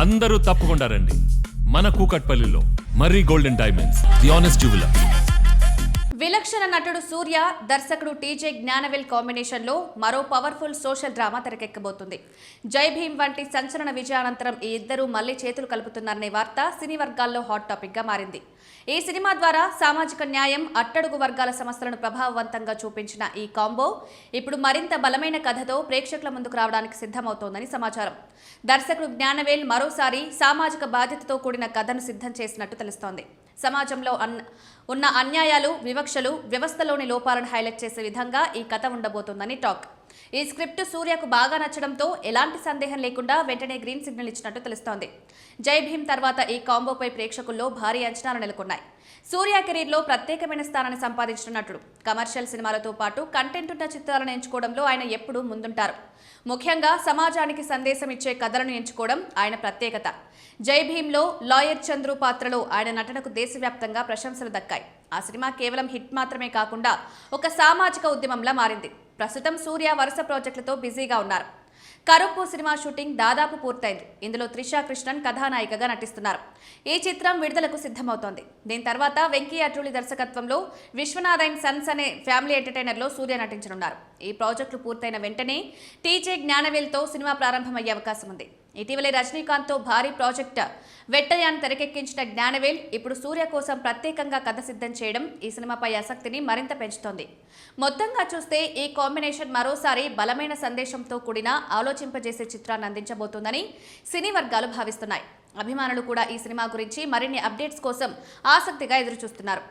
అందరూ తప్పకుండా రండి. మన కూకట్పల్లిలో Marri golden diamonds, the honest jeweller. విలక్షణ నటుడు సూర్య, దర్శకుడు టీజే జ్ఞానవేల్ కాంబినేషన్లో మరో పవర్ఫుల్ సోషల్ డ్రామా తెరకెక్కబోతుంది. జై భీమ్ వంటి సంచలన విజయానంతరం ఈ ఇద్దరూ మళ్లీ చేతులు కలుపుతున్నారనే వార్త సినీ వర్గాల్లో హాట్ టాపిక్ గా మారింది. ఈ సినిమా ద్వారా సామాజిక న్యాయం, అట్టడుగు వర్గాల సమస్యలను ప్రభావవంతంగా చూపించిన ఈ కాంబో ఇప్పుడు మరింత బలమైన కథతో ప్రేక్షకుల ముందుకు రావడానికి సిద్ధమవుతోందని సమాచారం. దర్శకుడు జ్ఞానవేల్ మరోసారి సామాజిక బాధ్యతతో కూడిన కథను సిద్ధం చేసినట్టు తెలుస్తోంది. సమాజంలో ఉన్న అన్యాయాలు, వివక్షలు, వ్యవస్థలోని లోపాలను హైలైట్ చేసే విధంగా ఈ కథ ఉండబోతోందని టాక్. ఈ స్క్రిప్ట్ సూర్యకు బాగా నచ్చడంతో ఎలాంటి సందేహం లేకుండా వెంటనే గ్రీన్ సిగ్నల్ ఇచ్చినట్టు తెలుస్తోంది. జై భీమ్ తర్వాత ఈ కాంబోపై ప్రేక్షకుల్లో భారీ అంచనాలు నెలకొన్నాయి. సూర్య కెరీర్లో ప్రత్యేకమైన స్థానాన్ని సంపాదించిన నటుడు. కమర్షియల్ సినిమాలతో పాటు కంటెంట్ ఉన్న చిత్రాలను ఎంచుకోవడంలో ఆయన ఎప్పుడూ ముందుంటారు. ముఖ్యంగా సమాజానికి సందేశం ఇచ్చే కథలను ఎంచుకోవడం ఆయన ప్రత్యేకత. జై భీమ్లో లాయర్ చంద్రు పాత్రలో ఆయన నటనకు దేశవ్యాప్తంగా ప్రశంసలు దక్కాయి. ఆ సినిమా కేవలం హిట్ మాత్రమే కాకుండా ఒక సామాజిక ఉద్యమంలా మారింది. ప్రస్తుతం సూర్య వరుస ప్రాజెక్టులతో బిజీగా ఉన్నారు. కరుప్పు సినిమా షూటింగ్ దాదాపు పూర్తయింది. ఇందులో త్రిషా కృష్ణన్ కథానాయికగా నటిస్తున్నారు. ఈ చిత్రం విడుదలకు సిద్ధమవుతోంది. దీని తర్వాత వెంకీ అట్రూలి దర్శకత్వంలో విశ్వనాథ్ అండ్ సన్స్ అనే ఫ్యామిలీ ఎంటర్టైనర్లో సూర్య నటించనున్నారు. ఈ ప్రాజెక్టులు పూర్తయిన వెంటనే టీజే జ్ఞానవేల్తో సినిమా ప్రారంభమయ్యే అవకాశం ఉంది. ఇటీవలే రజనీకాంత్తో భారీ ప్రాజెక్ట్ వెట్టయాన్ తెరకెక్కించిన జ్ఞానవేల్ ఇప్పుడు సూర్య కోసం ప్రత్యేకంగా కథ సిద్ధం చేయడం ఈ సినిమాపై ఆసక్తిని మరింత పెంచుతోంది. మొత్తంగా చూస్తే ఈ కాంబినేషన్ మరోసారి బలమైన సందేశంతో కూడిన ఆలోచింపజేసే చిత్రాన్ని అందించబోతోందని సినీ వర్గాలు భావిస్తున్నాయి. అభిమానులు కూడా ఈ సినిమా గురించి మరిన్ని అప్డేట్స్ కోసం ఆసక్తిగా ఎదురుచూస్తున్నారు.